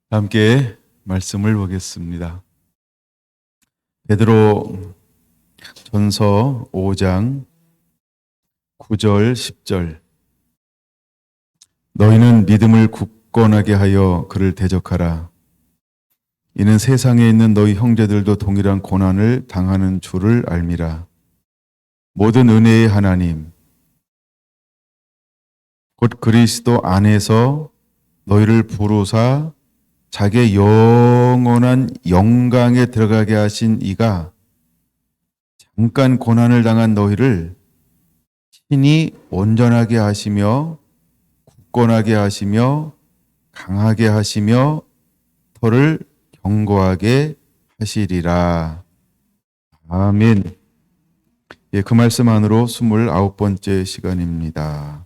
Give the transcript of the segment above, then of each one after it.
함께 말씀을 보겠습니다. 베드로 전서 5장 9절 10절. 너희는 믿음을 굳건하게 하여 그를 대적하라. 이는 세상에 있는 너희 형제들도 동일한 고난을 당하는 줄을 알미라. 모든 은혜의 하나님 곧 그리스도 안에서 너희를 부르사 자기의 영원한 영광에 들어가게 하신 이가 잠깐 고난을 당한 너희를 친히 온전하게 하시며 굳건하게 하시며 강하게 하시며 터를 견고하게 하시리라. 아멘. 예, 그 말씀 안으로 29번째 시간입니다.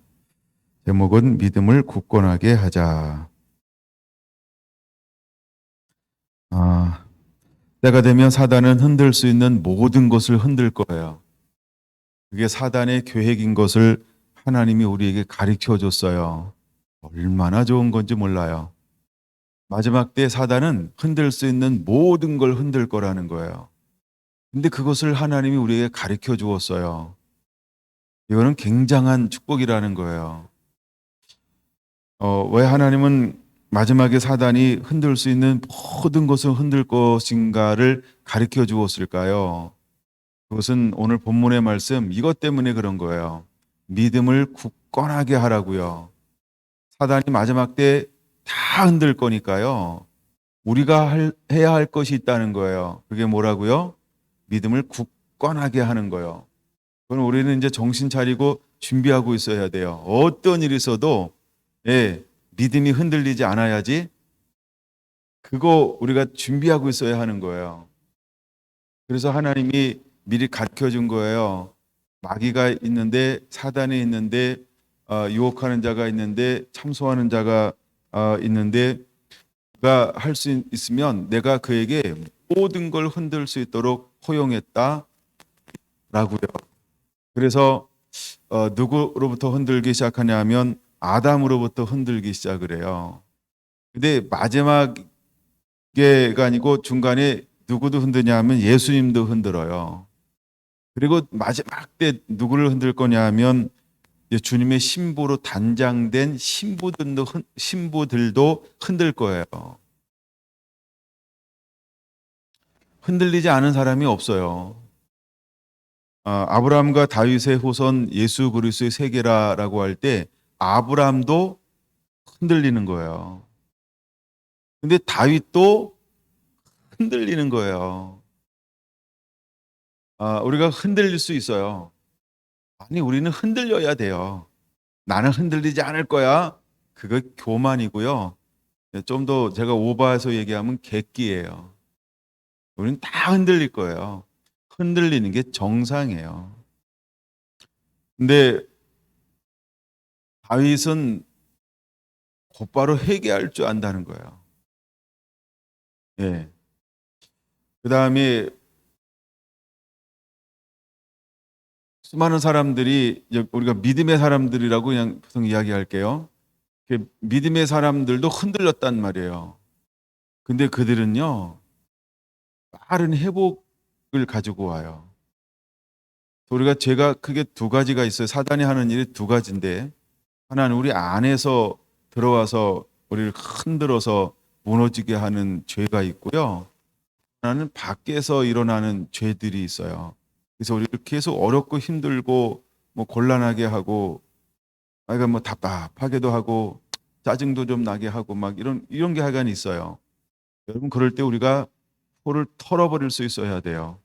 제목은 믿음을 굳건하게 하자. 때가 되면 사단은 흔들 수 있는 모든 것을 흔들 거예요. 그게 사단의 계획인 것을 하나님이 우리에게 가르쳐 줬어요. 얼마나 좋은 건지 몰라요. 마지막 때 사단은 흔들 수 있는 모든 걸 흔들 거라는 거예요. 근데 그것을 하나님이 우리에게 가르쳐 주었어요. 이거는 굉장한 축복이라는 거예요. 왜 하나님은 마지막에 사단이 흔들 수 있는 모든 것을 흔들 것인가를 가르쳐 주었을까요? 그것은 오늘 본문의 말씀 이것 때문에 그런 거예요. 믿음을 굳건하게 하라고요. 사단이 마지막 때 다 흔들 거니까요. 우리가 해야 할 것이 있다는 거예요. 그게 뭐라고요? 믿음을 굳건하게 하는 거예요. 그건 우리는 이제 정신 차리고 준비하고 있어야 돼요. 어떤 일이 있어도 믿음이 흔들리지 않아야지 그거 우리가 준비하고 있어야 하는 거예요. 그래서 하나님이 미리 가르쳐 준 거예요. 마귀가 있는데 사단이 있는데 유혹하는 자가 있는데 참소하는 자가 있는데 그가 할 수 있으면 내가 그에게 모든 걸 흔들 수 있도록 허용했다라고요. 그래서 누구로부터 흔들기 시작하냐 하면 아담으로부터 흔들기 시작을 해요. 근데 마지막에가 아니고 중간에 누구도 흔드냐 하면 예수님도 흔들어요. 그리고 마지막 때 누구를 흔들 거냐 하면 주님의 신부로 단장된 신부들도 흔들 거예요. 흔들리지 않은 사람이 없어요. 아브라함과 다윗의 후손 예수 그리스도의 세계라라고 할 때 아브라함도 흔들리는 거예요. 근데 다윗도 흔들리는 거예요. 우리가 흔들릴 수 있어요. 아니, 우리는 흔들려야 돼요. 나는 흔들리지 않을 거야. 그거 교만이고요. 좀 더 제가 오버해서 얘기하면 객기예요. 우리는 다 흔들릴 거예요. 흔들리는 게 정상이에요. 근데 다윗은 곧바로 회개할 줄 안다는 거예요. 예. 그 다음에 수많은 사람들이 우리가 믿음의 사람들이라고 그냥 보통 이야기할게요. 믿음의 사람들도 흔들렸단 말이에요. 근데 그들은요, 빠른 회복을 가지고 와요. 우리가 죄가 크게 두 가지가 있어요. 사단이 하는 일이 두 가지인데, 하나는 우리 안에서 들어와서 우리를 흔들어서 무너지게 하는 죄가 있고요. 하나는 밖에서 일어나는 죄들이 있어요. 그래서 우리를 계속 어렵고 힘들고 뭐 곤란하게 하고, 그러니까 뭐 답답하게도 하고 짜증도 좀 나게 하고 막 이런 게 하여간 있어요. 여러분, 그럴 때 우리가 코를 털어버릴 수 있어야 돼요.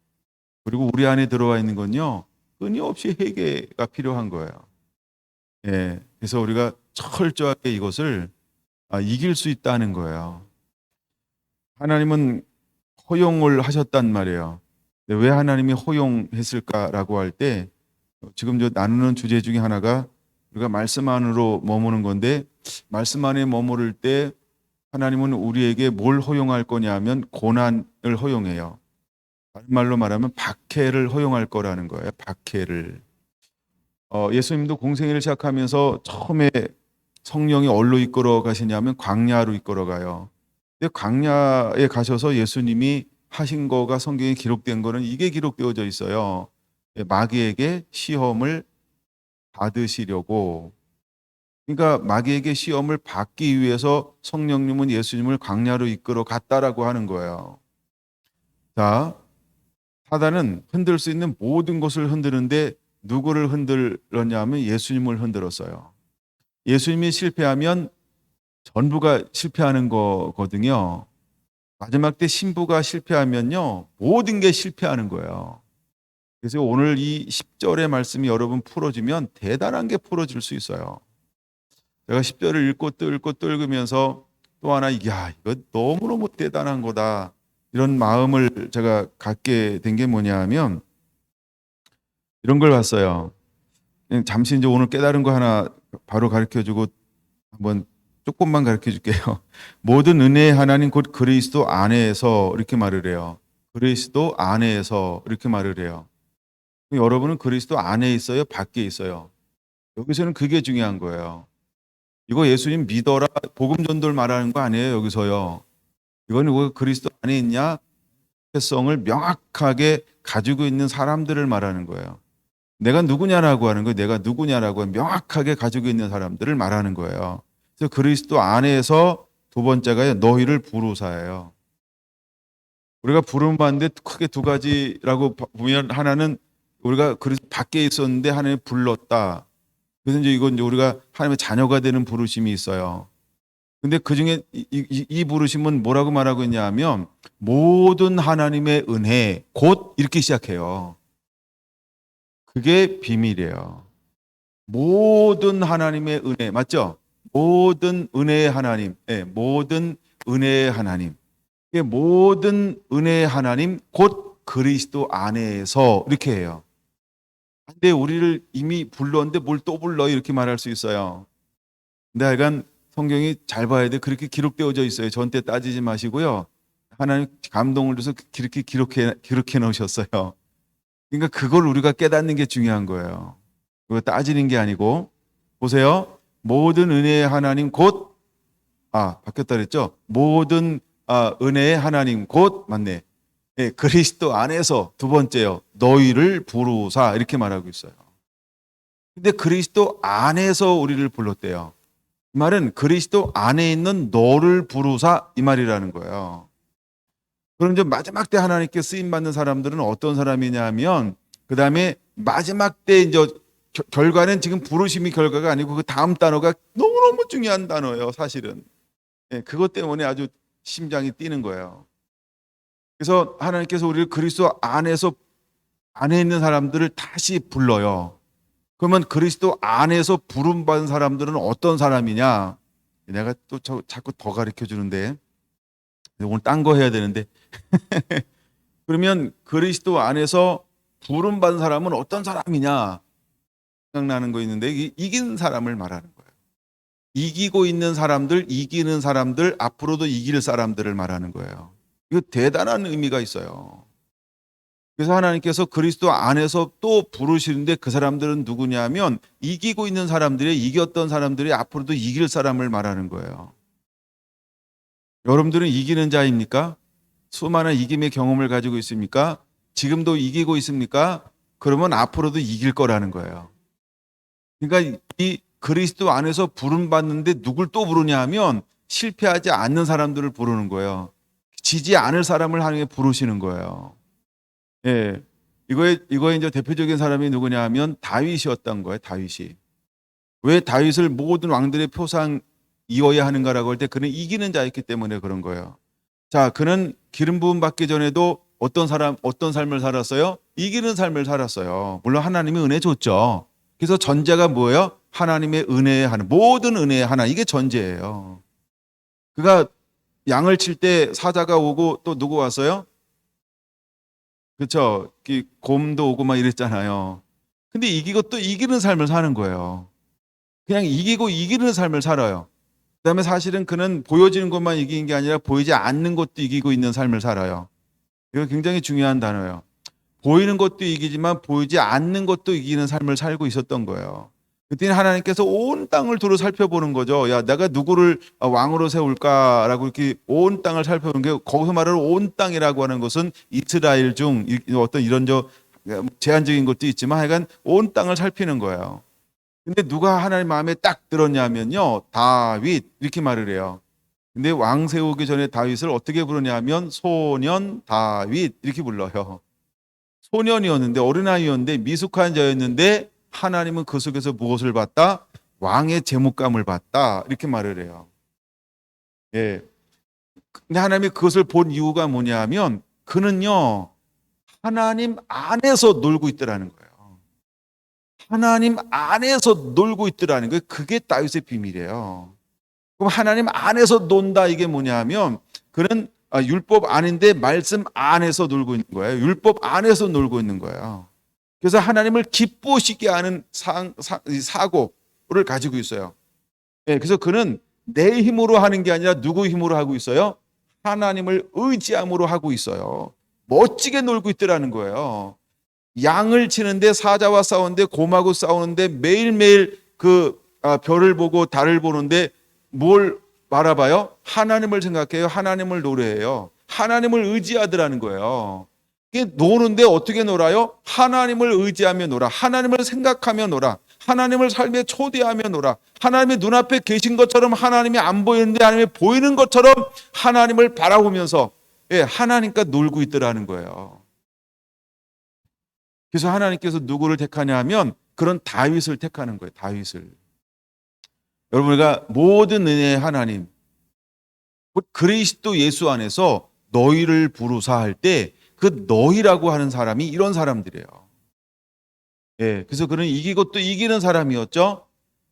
그리고 우리 안에 들어와 있는 건요, 끊임없이 회개가 필요한 거예요. 예, 그래서 우리가 철저하게 이것을 이길 수 있다는 거예요. 하나님은 허용을 하셨단 말이에요. 왜 하나님이 허용했을까라고 할 때 지금 저 나누는 주제 중에 하나가 우리가 말씀 안으로 머무는 건데, 말씀 안에 머무를 때 하나님은 우리에게 뭘 허용할 거냐 하면 고난을 허용해요. 다른 말로 말하면 박해를 허용할 거라는 거예요. 박해를. 예수님도 공생애를 시작하면서 처음에 성령이 어디로 이끌어 가시냐면 광야로 이끌어 가요. 근데 광야에 가셔서 예수님이 하신 거가 성경에 기록된 거는 이게 기록되어져 있어요. 마귀에게 시험을 받으시려고. 그러니까 마귀에게 시험을 받기 위해서 성령님은 예수님을 광야로 이끌어 갔다라고 하는 거예요. 자, 사단은 흔들 수 있는 모든 것을 흔드는데 누구를 흔들었냐 하면 예수님을 흔들었어요. 예수님이 실패하면 전부가 실패하는 거거든요. 마지막 때 신부가 실패하면요, 모든 게 실패하는 거예요. 그래서 오늘 이 10절의 말씀이 여러분 풀어지면 대단한 게 풀어질 수 있어요. 제가 10절을 읽고 또 읽고 또 읽으면서 또 하나, 야, 이거 너무너무 대단한 거다, 이런 마음을 제가 갖게 된 게 뭐냐 하면 이런 걸 봤어요. 잠시 이제 오늘 깨달은 거 하나 바로 가르쳐 주고 한번 조금만 가르쳐 줄게요. 모든 은혜의 하나님 곧 그리스도 안에서, 이렇게 말을 해요. 그리스도 안에서, 이렇게 말을 해요. 여러분은 그리스도 안에 있어요, 밖에 있어요? 여기서는 그게 중요한 거예요. 이거 예수님 믿어라, 복음 전도를 말하는 거 아니에요, 여기서요. 이거는 왜 그리스도 안에 있냐? 성을 명확하게 가지고 있는 사람들을 말하는 거예요. 내가 누구냐라고 하는 거예요. 내가 누구냐라고 명확하게 가지고 있는 사람들을 말하는 거예요. 그래서 그리스도 안에서 두 번째가 너희를 부르사예요. 우리가 부름 받는데 크게 두 가지라고 보면, 하나는 우리가 그리스도 밖에 있었는데 하나님이 불렀다. 그래서 이제 이건 이제 우리가 하나님의 자녀가 되는 부르심이 있어요. 근데 그 중에 이 부르심은 뭐라고 말하고 있냐 하면 모든 하나님의 은혜, 곧 이렇게 시작해요. 그게 비밀이에요. 모든 하나님의 은혜, 맞죠? 모든 은혜의 하나님, 모든 은혜의 하나님. 모든 은혜의 하나님, 곧 그리스도 안에서, 이렇게 해요. 근데 우리를 이미 불렀는데 뭘 또 불러, 이렇게 말할 수 있어요. 근데 하여간 성경이 잘 봐야 돼. 그렇게 기록되어져 있어요. 전때 따지지 마시고요. 하나님 감동을 줘서 그렇게 기록해 놓으셨어요. 그러니까 그걸 우리가 깨닫는 게 중요한 거예요. 그거 따지는 게 아니고. 보세요. 모든 은혜의 하나님 곧, 바뀌었다 그랬죠? 모든 은혜의 하나님 곧, 맞네. 예, 그리스도 안에서, 두 번째요. 너희를 부르사, 이렇게 말하고 있어요. 근데 그리스도 안에서 우리를 불렀대요. 이 말은 그리스도 안에 있는 너를 부르사, 이 말이라는 거예요. 그럼 이제 마지막 때 하나님께 쓰임 받는 사람들은 어떤 사람이냐 하면, 그 다음에 마지막 때 이제 결과는 지금 부르심이 결과가 아니고 그 다음 단어가 너무너무 중요한 단어예요, 사실은. 예, 그것 때문에 아주 심장이 뛰는 거예요. 그래서 하나님께서 우리를 그리스도 안에서, 안에 있는 사람들을 다시 불러요. 그러면 그리스도 안에서 부름받은 사람들은 어떤 사람이냐? 내가 또 자꾸 더 가르쳐 주는데 오늘 딴 거 해야 되는데 그러면 그리스도 안에서 부름받은 사람은 어떤 사람이냐? 생각나는 거 있는데 이긴 사람을 말하는 거예요. 이기고 있는 사람들, 이기는 사람들, 앞으로도 이길 사람들을 말하는 거예요. 이거 대단한 의미가 있어요. 그래서 하나님께서 그리스도 안에서 또 부르시는데 그 사람들은 누구냐면 이기고 있는 사람들이, 이겼던 사람들이 앞으로도 이길 사람을 말하는 거예요. 여러분들은 이기는 자입니까? 수많은 이김의 경험을 가지고 있습니까? 지금도 이기고 있습니까? 그러면 앞으로도 이길 거라는 거예요. 그러니까 이 그리스도 안에서 부름받는데 누굴 또 부르냐 하면 실패하지 않는 사람들을 부르는 거예요. 지지 않을 사람을 하나님이 부르시는 거예요. 예. 이거에 이제 대표적인 사람이 누구냐 하면 다윗이었던 거예요, 다윗이. 왜 다윗을 모든 왕들의 표상 이어야 하는가라고 할 때 그는 이기는 자였기 때문에 그런 거예요. 자, 그는 기름 부음 받기 전에도 어떤 삶을 살았어요? 이기는 삶을 살았어요. 물론 하나님이 은혜 줬죠. 그래서 전제가 뭐예요? 하나님의 은혜의 하나, 모든 은혜의 하나, 이게 전제예요. 그가 양을 칠 때 사자가 오고 또 누구 왔어요? 그렇죠. 곰도 오고 막 이랬잖아요. 근데 이기고 또 이기는 삶을 사는 거예요. 그냥 이기고 이기는 삶을 살아요. 그다음에 사실은 그는 보여지는 것만 이기는 게 아니라 보이지 않는 것도 이기고 있는 삶을 살아요. 이거 굉장히 중요한 단어예요. 보이는 것도 이기지만 보이지 않는 것도 이기는 삶을 살고 있었던 거예요. 그때 하나님께서 온 땅을 두루 살펴보는 거죠. 야, 내가 누구를 왕으로 세울까라고 이렇게 온 땅을 살펴보는 게, 거기서 말하는 온 땅이라고 하는 것은 이스라엘 중 어떤 이런 제한적인 것도 있지만 하여간 온 땅을 살피는 거예요. 근데 누가 하나님 마음에 딱 들었냐면요, 다윗 이렇게 말을 해요. 근데 왕 세우기 전에 다윗을 어떻게 부르냐면 소년 다윗 이렇게 불러요. 소년이었는데, 어린아이였는데, 미숙한 자였는데 하나님은 그 속에서 무엇을 봤다? 왕의 제목감을 봤다 이렇게 말을 해요. 예. 근데 하나님이 그것을 본 이유가 뭐냐면 그는요, 하나님 안에서 놀고 있더라는 거예요. 하나님 안에서 놀고 있더라는 거예요. 그게 다윗의 비밀이에요. 그럼 하나님 안에서 논다, 이게 뭐냐면 그는 율법 아닌데 말씀 안에서 놀고 있는 거예요. 율법 안에서 놀고 있는 거예요. 그래서 하나님을 기쁘시게 하는 사고를 가지고 있어요. 예, 그래서 그는 내 힘으로 하는 게 아니라 누구 힘으로 하고 있어요? 하나님을 의지함으로 하고 있어요. 멋지게 놀고 있더라는 거예요. 양을 치는데, 사자와 싸우는데, 곰하고 싸우는데, 매일매일 별을 보고 달을 보는데 뭘 바라봐요? 하나님을 생각해요. 하나님을 노래해요. 하나님을 의지하더라는 거예요. 노는데 어떻게 놀아요? 하나님을 의지하며 놀아. 하나님을 생각하며 놀아. 하나님을 삶에 초대하며 놀아. 하나님의 눈앞에 계신 것처럼, 하나님이 안 보이는데 하나님이 보이는 것처럼 하나님을 바라보면서, 예, 하나님과 놀고 있더라는 거예요. 그래서 하나님께서 누구를 택하냐 하면 그런 다윗을 택하는 거예요. 다윗을. 여러분, 우리가 모든 은혜의 하나님, 그리스도 예수 안에서 너희를 부르사 할 때 그 너희라고 하는 사람이 이런 사람들이에요. 예, 그래서 그는 이기고 또 이기는 사람이었죠.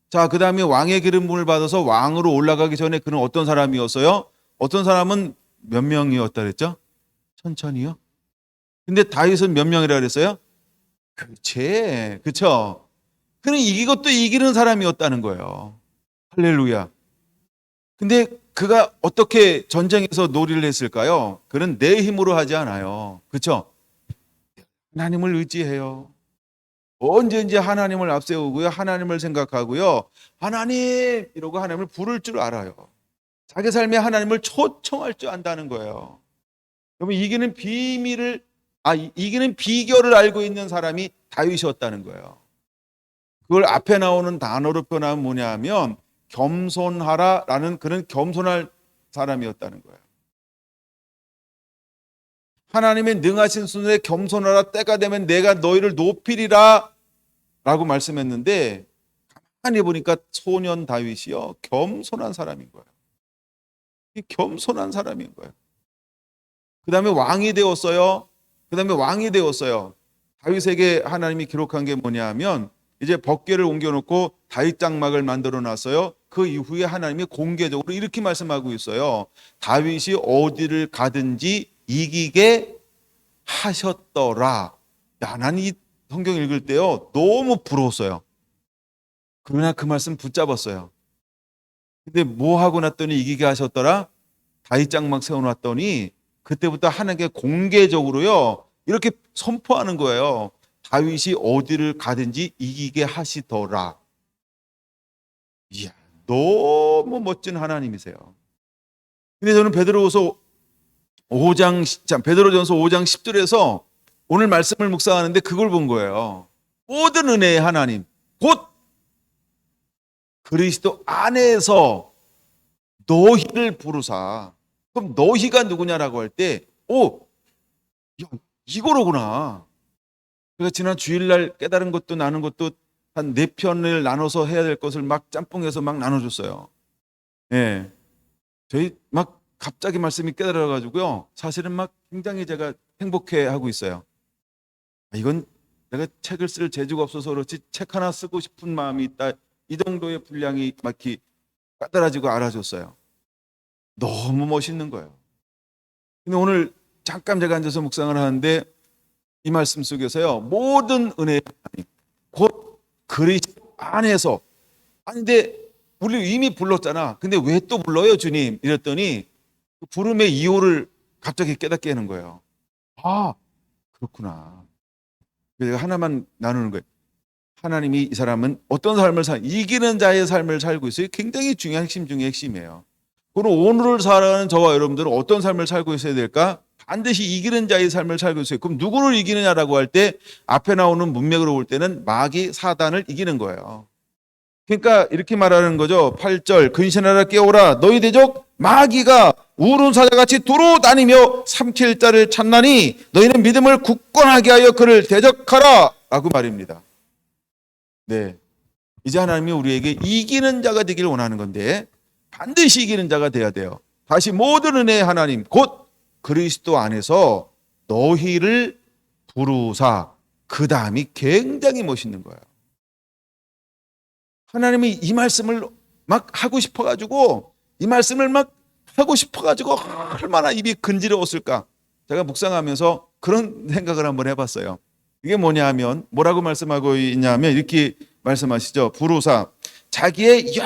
자, 그 다음에 왕의 기름 부음을 받아서 왕으로 올라가기 전에 그는 어떤 사람이었어요? 어떤 사람은 몇 명이었다 그랬죠? 천천히요. 근데 다윗은 몇 명이라 그랬어요? 그치, 그쵸? 그는 이기고 또 이기는 사람이었다는 거예요. 할렐루야. 근데 그가 어떻게 전쟁에서 놀이를 했을까요? 그는 내 힘으로 하지 않아요. 그렇죠? 하나님을 의지해요. 언제든지 하나님을 앞세우고요. 하나님을 생각하고요. 하나님 이러고 하나님을 부를 줄 알아요. 자기 삶에 하나님을 초청할 줄 안다는 거예요. 그러면 이기는 비결을 알고 있는 사람이 다윗이었다는 거예요. 그걸 앞에 나오는 단어로 표현하면 뭐냐면 겸손하라라는, 그런 겸손할 사람이었다는 거예요. 하나님의 능하신 손에 겸손하라, 때가 되면 내가 너희를 높이리라 라고 말씀했는데, 가만히 보니까 소년 다윗이요, 겸손한 사람인 거예요. 겸손한 사람인 거예요. 그 다음에 왕이 되었어요. 다윗에게 하나님이 기록한 게 뭐냐면 이제 법궤를 옮겨놓고 다윗 장막을 만들어 놨어요. 그 이후에 하나님이 공개적으로 이렇게 말씀하고 있어요. 다윗이 어디를 가든지 이기게 하셨더라. 야, 난 이 성경 읽을 때요, 너무 부러웠어요. 그러나 그 말씀 붙잡았어요. 근데 뭐 하고 났더니 이기게 하셨더라? 다윗 장막 세워놨더니 그때부터 하나님께 공개적으로요, 이렇게 선포하는 거예요. 다윗이 어디를 가든지 이기게 하시더라. 이야, 너무 멋진 하나님이세요. 근데 저는 베드로전서 5장 10절에서 오늘 말씀을 묵상하는데 그걸 본 거예요. 모든 은혜의 하나님, 곧 그리스도 안에서 너희를 부르사. 그럼 너희가 누구냐라고 할 때, 이거로구나. 그래서 지난 주일날 깨달은 것도 나눈 것도 한 4편을 나눠서 해야 될 것을 막 짬뽕해서 막 나눠줬어요. 예. 저희 막 갑자기 말씀이 깨달아가지고요, 사실은 막 굉장히 제가 행복해하고 있어요. 이건 내가 책을 쓸 재주가 없어서 그렇지 책 하나 쓰고 싶은 마음이 있다, 이 정도의 분량이 막 까달아지고 알아줬어요. 너무 멋있는 거예요. 근데 오늘 잠깐 제가 앉아서 묵상을 하는데 이 말씀 속에서요, 모든 은혜의 하나님, 곧 그리스도 안에서. 근데 우리 이미 불렀잖아. 근데 왜 또 불러요 주님? 이랬더니 그 부름의 이유를 갑자기 깨닫게 하는 거예요. 아, 그렇구나. 그래서 하나만 나누는 거예요. 하나님이 이 사람은 어떤 이기는 자의 삶을 살고 있어요. 굉장히 중요한 핵심 중에 핵심이에요. 그럼 오늘을 살아가는 저와 여러분들은 어떤 삶을 살고 있어야 될까? 반드시 이기는 자의 삶을 살고 있어요. 그럼 누구를 이기느냐라고 할 때 앞에 나오는 문맥으로 볼 때는 마귀 사단을 이기는 거예요. 그러니까 이렇게 말하는 거죠. 8절 근신하라 깨어라 너희 대적 마귀가 우른 사자같이 두루 다니며 삼킬 자를 찾나니 너희는 믿음을 굳건하게 하여 그를 대적하라 라고 말입니다. 네, 이제 하나님이 우리에게 이기는 자가 되기를 원하는 건데 반드시 이기는 자가 돼야 돼요. 다시 모든 은혜의 하나님 곧 그리스도 안에서 너희를 부르사 그 다음이 굉장히 멋있는 거예요. 하나님이 이 말씀을 막 하고 싶어가지고 이 말씀을 막 하고 싶어가지고 얼마나 입이 근지러웠을까. 제가 묵상하면서 그런 생각을 한번 해봤어요. 이게 뭐냐 하면 뭐라고 말씀하고 있냐면 이렇게 말씀하시죠. 부르사 자기의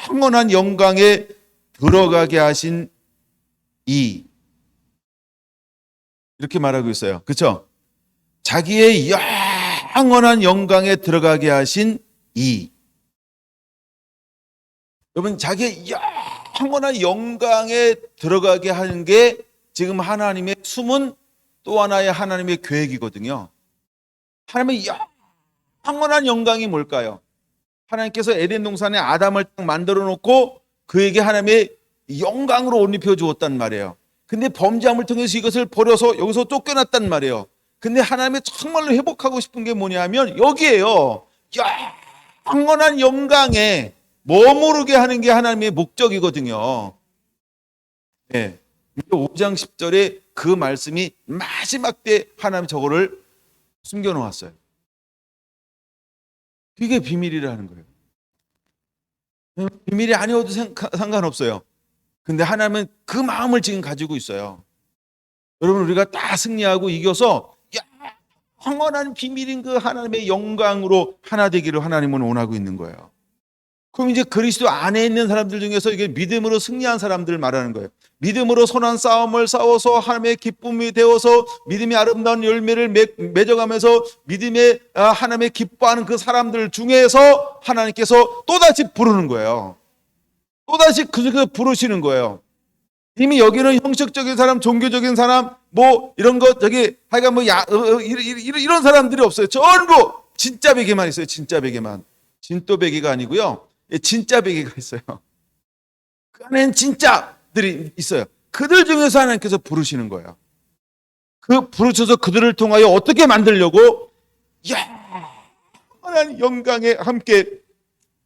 영원한 영광에 들어가게 하신 이 이렇게 말하고 있어요. 그렇죠? 자기의 영원한 영광에 들어가게 하신 이 여러분 자기의 영원한 영광에 들어가게 하는 게 지금 하나님의 숨은 또 하나의 하나님의 계획이거든요. 하나님의 영원한 영광이 뭘까요? 하나님께서 에덴 동산에 아담을 딱 만들어 놓고 그에게 하나님의 영광으로 옷 입혀 주었단 말이에요. 근데 범죄함을 통해서 이것을 버려서 여기서 쫓겨났단 말이에요. 근데 하나님이 정말로 회복하고 싶은 게 뭐냐면 여기에요. 영원한 영광에 머무르게 하는 게 하나님의 목적이거든요. 네. 5장 10절에 그 말씀이 마지막 때 하나님이 저거를 숨겨놓았어요. 그게 비밀이라는 거예요. 비밀이 아니어도 상관없어요. 근데 하나님은 그 마음을 지금 가지고 있어요. 여러분 우리가 다 승리하고 이겨서 영원한 비밀인 그 하나님의 영광으로 하나 되기를 하나님은 원하고 있는 거예요. 그럼 이제 그리스도 안에 있는 사람들 중에서 이게 믿음으로 승리한 사람들을 말하는 거예요. 믿음으로 선한 싸움을 싸워서 하나님의 기쁨이 되어서 믿음의 아름다운 열매를 맺어가면서 믿음의 하나님의 기뻐하는 그 사람들 중에서 하나님께서 또다시 부르는 거예요. 또다시 그렇게 부르시는 거예요. 이미 여기는 형식적인 사람, 종교적인 사람, 뭐 이런 것 저기 하여간 뭐 이런 사람들이 없어요. 전부 진짜 베개만 있어요. 진짜 베개만. 진또 베개가 아니고요. 진짜 베개가 있어요. 그 안에는 진짜들이 있어요. 그들 중에서 하나님께서 부르시는 거예요. 그 부르셔서 그들을 통하여 어떻게 만들려고 영원한 영광에 함께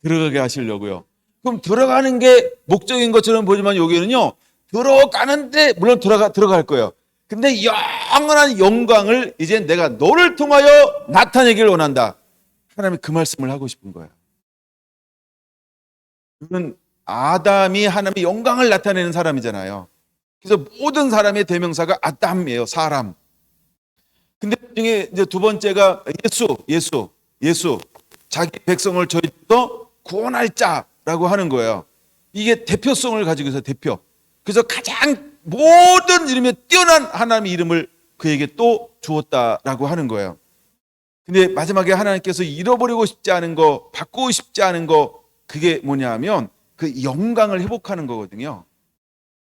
들어가게 하시려고요. 그럼 들어가는 게 목적인 것처럼 보지만 여기는요. 들어가는데 물론 들어갈 거예요. 근데 영원한 영광을 이제 내가 너를 통하여 나타내기를 원한다. 하나님이 그 말씀을 하고 싶은 거예요. 그건 아담이 하나님의 영광을 나타내는 사람이잖아요. 그래서 모든 사람의 대명사가 아담이에요. 사람. 근데 그 중에 이제 두 번째가 예수. 자기 백성을 저희부터 구원할 자라고 하는 거예요. 이게 대표성을 가지고 있어요. 대표. 그래서 가장 모든 이름에 뛰어난 하나님의 이름을 그에게 또 주었다라고 하는 거예요. 근데 마지막에 하나님께서 잃어버리고 싶지 않은 거, 바꾸고 싶지 않은 거, 그게 뭐냐 하면 그 영광을 회복하는 거거든요.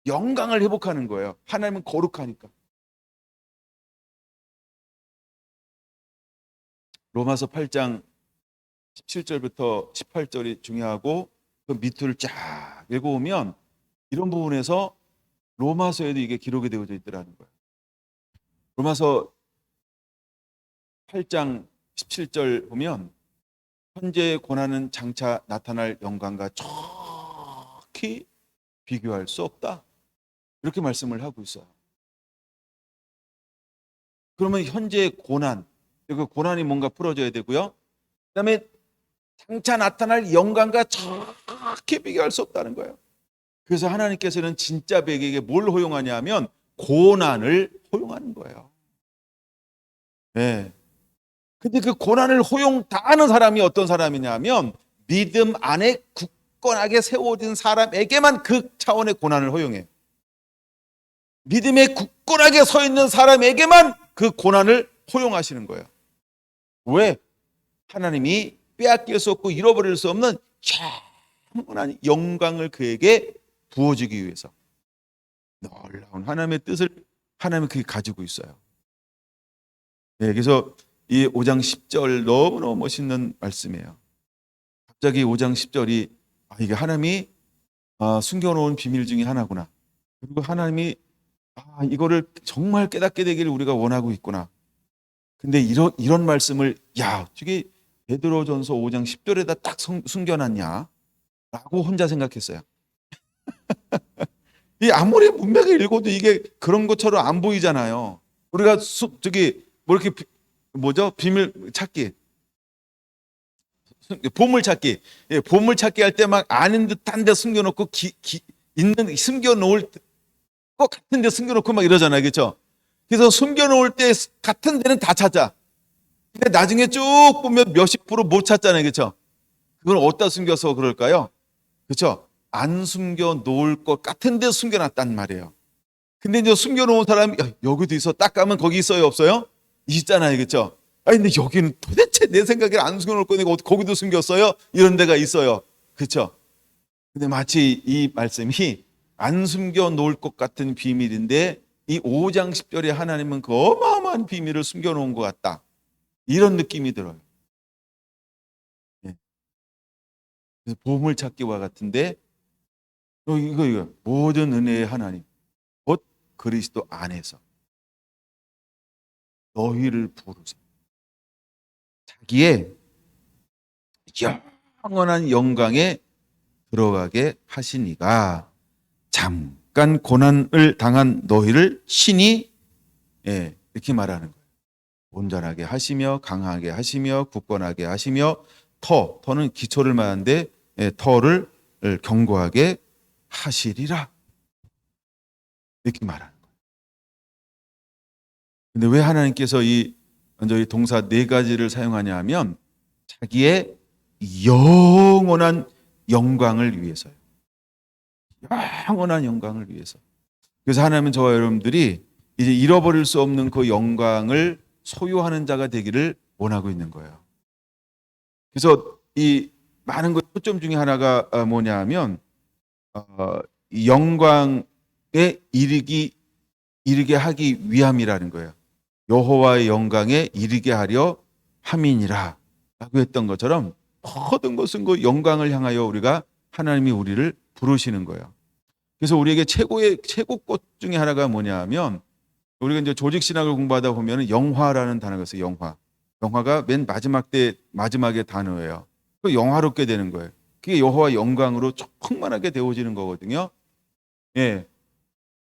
영광을 회복하는 거예요. 하나님은 거룩하니까. 로마서 8장 17절부터 18절이 중요하고 그 밑을 쫙 읽어보면 이런 부분에서 로마서에도 이게 기록이 되어져 있더라는 거예요. 로마서 8장 17절 보면 현재의 고난은 장차 나타날 영광과 정확히 비교할 수 없다. 이렇게 말씀을 하고 있어요. 그러면 현재의 고난, 그 고난이 뭔가 풀어져야 되고요. 그다음에 장차 나타날 영광과 정확히 비교할 수 없다는 거예요. 그래서 하나님께서는 진짜 백에게 뭘 허용하냐 하면 고난을 허용하는 거예요. 네. 근데 그 고난을 허용 다 하는 사람이 어떤 사람이냐 하면 믿음 안에 굳건하게 세워진 사람에게만 그 차원의 고난을 허용해요. 믿음에 굳건하게 서 있는 사람에게만 그 고난을 허용하시는 거예요. 왜? 하나님이 빼앗길 수 없고 잃어버릴 수 없는 영원한 영광을 그에게 부어주기 위해서 놀라운 하나님의 뜻을 하나님은 그게 가지고 있어요. 네, 그래서 이 5장 10절 너무너무 멋있는 말씀이에요. 갑자기 5장 10절이 이게 하나님이 숨겨놓은 비밀 중에 하나구나. 그리고 하나님이 이거를 정말 깨닫게 되기를 우리가 원하고 있구나. 근데 이런 말씀을 어떻게 베드로전서 5장 10절에다 딱 숨겨놨냐? 라고 혼자 생각했어요. 이 아무리 문맥을 읽어도 이게 그런 것처럼 안 보이잖아요. 우리가 뭐 이렇게 비밀 찾기, 보물 찾기, 보물 찾기 할 때 막 아는 듯한 데 숨겨놓고 숨겨놓을 것 같은 데 숨겨놓고 막 이러잖아요, 그렇죠? 그래서 숨겨놓을 때 같은 데는 다 찾아. 근데 나중에 쭉 보면 몇십 프로 못 찾잖아요, 그렇죠? 그걸 어디다 숨겨서 그럴까요? 그렇죠? 안 숨겨 놓을 것 같은 데 숨겨놨단 말이에요. 근데 이제 숨겨놓은 사람이 여기도 있어. 딱 가면 거기 있어요, 없어요? 있잖아요, 그렇죠? 근데 여기는 도대체 내 생각에 안 숨겨놓을 거니까 거기도 숨겼어요? 이런 데가 있어요, 그렇죠? 근데 마치 이 말씀이 안 숨겨 놓을 것 같은 비밀인데 이 5장 10절에 하나님은 그 어마어마한 비밀을 숨겨 놓은 것 같다. 이런 느낌이 들어요. 그래서 보물 찾기와 같은데 이거 모든 은혜의 하나님 곧 그리스도 안에서 너희를 부르사 자기의 영원한 영광에 들어가게 하시니가 잠깐 고난을 당한 너희를 신이 이렇게 말하는 거예요. 온전하게 하시며 강하게 하시며 굳건하게 하시며 터는 기초를 말하는데 터를 견고하게 하시리라 이렇게 말하는 거예요. 근데 왜 하나님께서 먼저 이 동사 네 가지를 사용하냐 하면 자기의 영원한 영광을 위해서요. 영원한 영광을 위해서. 그래서 하나님은 저와 여러분들이 이제 잃어버릴 수 없는 그 영광을 소유하는 자가 되기를 원하고 있는 거예요. 그래서 이 많은 것 초점 중에 하나가 뭐냐 하면 영광에 이르게 하기 위함이라는 거예요. 여호와의 영광에 이르게 하려 함이니라 라고 했던 것처럼 모든 것은 그 영광을 향하여 하나님이 우리를 부르시는 거예요. 그래서 우리에게 최고 꽃 중에 하나가 뭐냐 하면 우리가 이제 조직 신학을 공부하다 보면 영화라는 단어가 있어요. 영화가 맨 마지막의 단어예요. 그 영화롭게 되는 거예요. 그게 여호와 영광으로 충만하게 되어지는 거거든요.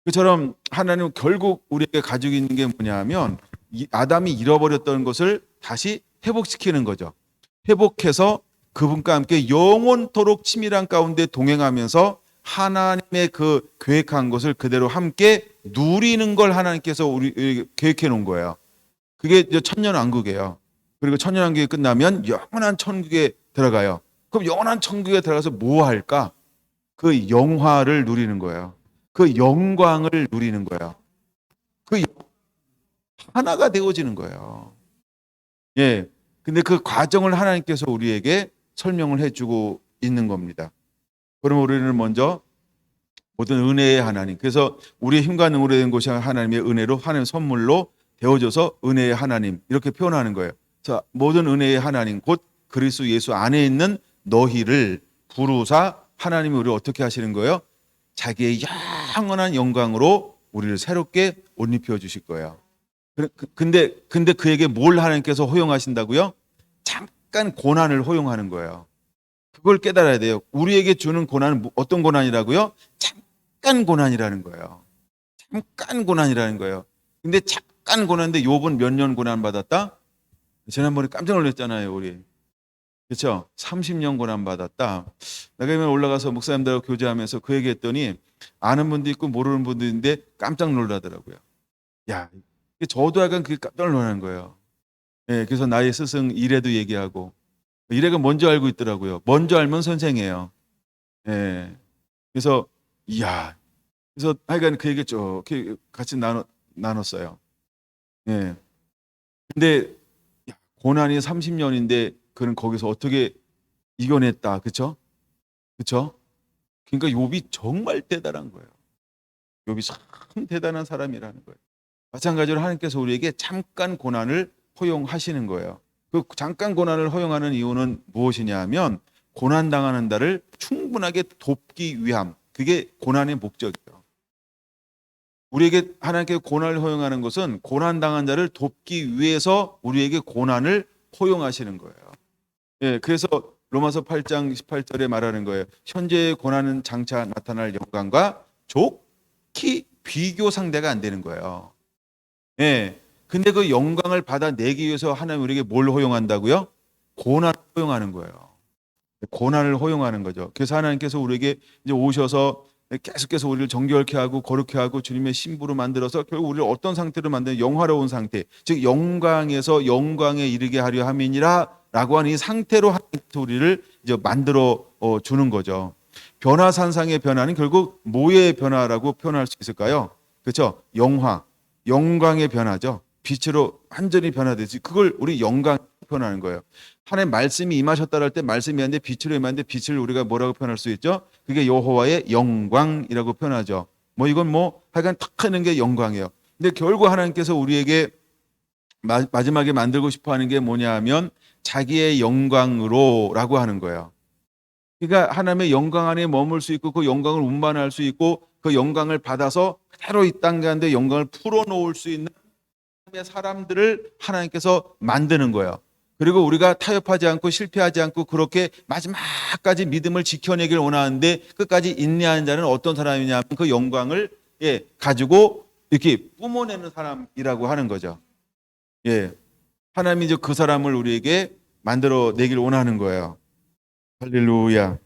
그처럼 하나님은 결국 우리에게 가지고 있는 게 뭐냐 하면 아담이 잃어버렸던 것을 다시 회복시키는 거죠. 회복해서 그분과 함께 영원토록 친밀한 가운데 동행하면서 하나님의 그 계획한 것을 그대로 함께 누리는 걸 하나님께서 우리 계획해 놓은 거예요. 그게 이제 천년왕국이에요. 그리고 천년왕국이 끝나면 영원한 천국에 들어가요. 그럼 영원한 천국에 들어가서 뭐 할까? 그 영화를 누리는 거예요. 그 영광을 누리는 거예요. 하나가 되어지는 거예요. 근데 그 과정을 하나님께서 우리에게 설명을 해주고 있는 겁니다. 그럼 우리는 먼저 모든 은혜의 하나님, 그래서 우리의 힘과 능으로 된 것이 하나님의 은혜로 하나님의 선물로 되어져서 은혜의 하나님 이렇게 표현하는 거예요. 자, 모든 은혜의 하나님 곧 그리스도 예수 안에 있는 너희를 부르사 하나님이 우리를 어떻게 하시는 거예요? 자기의 영원한 영광으로 우리를 새롭게 옷 입혀 주실 거예요. 근데 그에게 뭘 하나님께서 허용하신다고요? 잠깐 고난을 허용하는 거예요. 그걸 깨달아야 돼요. 우리에게 주는 고난은 어떤 고난이라고요? 잠깐 고난이라는 거예요. 잠깐 고난이라는 거예요. 근데 잠깐 고난인데 욥은 몇 년 고난 받았다? 지난번에 깜짝 놀랐잖아요, 우리. 그렇죠? 30년 고난 받았다. 내가 올라가서 목사님들하고 교제하면서 그 얘기했더니 아는 분도 있고 모르는 분도 있는데 깜짝 놀라더라고요. 야, 저도 약간 그게 깜짝 놀라는 거예요. 그래서 나의 스승 이래도 얘기하고 이래가 뭔지 알고 있더라고요. 먼저 알면 선생이에요. 그래서 그래서 하여간 그 얘기 쭉 같이 나눴어요. 근데 고난이 30년인데 그는 거기서 어떻게 이겨냈다. 그렇죠? 그렇죠? 그러니까 욥이 정말 대단한 거예요. 욥이 참 대단한 사람이라는 거예요. 마찬가지로 하나님께서 우리에게 잠깐 고난을 허용하시는 거예요. 그 잠깐 고난을 허용하는 이유는 무엇이냐 하면 고난 당하는 자를 충분하게 돕기 위함. 그게 고난의 목적이에요. 우리에게 하나님께 고난을 허용하는 것은 고난 당한 자를 돕기 위해서 우리에게 고난을 허용하시는 거예요. 예, 그래서 로마서 8장 18절에 말하는 거예요. 현재의 고난은 장차 나타날 영광과 좋게 비교 상대가 안 되는 거예요. 예. 근데 그 영광을 받아내기 위해서 하나님 우리에게 뭘 허용한다고요? 고난을 허용하는 거예요. 고난을 허용하는 거죠. 그래서 하나님께서 우리에게 이제 오셔서 계속해서 우리를 정결케 하고 거룩케 하고 주님의 신부로 만들어서 결국 우리를 어떤 상태로 만드는 영화로운 상태, 즉 영광에서 영광에 이르게 하려 함이니라라고 하는 이 상태로 하나님께서 우리를 이제 만들어 주는 거죠. 변화산상의 변화는 결국 뭐의 변화라고 표현할 수 있을까요? 그렇죠? 영광의 변화죠. 빛으로 완전히 변화되지. 그걸 우리 영광 표현하는 거예요. 하나님 말씀이 임하셨다 할 때 말씀이 아닌데 빛으로 임하는데 빛을 우리가 뭐라고 표현할 수 있죠? 그게 여호와의 영광이라고 표현하죠. 뭐 이건 뭐 하여간 탁 하는 게 영광이에요. 근데 결국 하나님께서 우리에게 마지막에 만들고 싶어 하는 게 뭐냐 하면 자기의 영광으로라고 하는 거예요. 그러니까 하나님의 영광 안에 머물 수 있고 그 영광을 운반할 수 있고 그 영광을 받아서 그대로 이 땅 가운데 영광을 풀어놓을 수 있는 하나님의 사람들을 하나님께서 만드는 거예요. 그리고 우리가 타협하지 않고 실패하지 않고 그렇게 마지막까지 믿음을 지켜내길 원하는데 끝까지 인내하는 자는 어떤 사람이냐 하면 그 영광을 가지고 이렇게 뿜어내는 사람이라고 하는 거죠. 하나님이 이제 그 사람을 우리에게 만들어 내길 원하는 거예요. 할렐루야.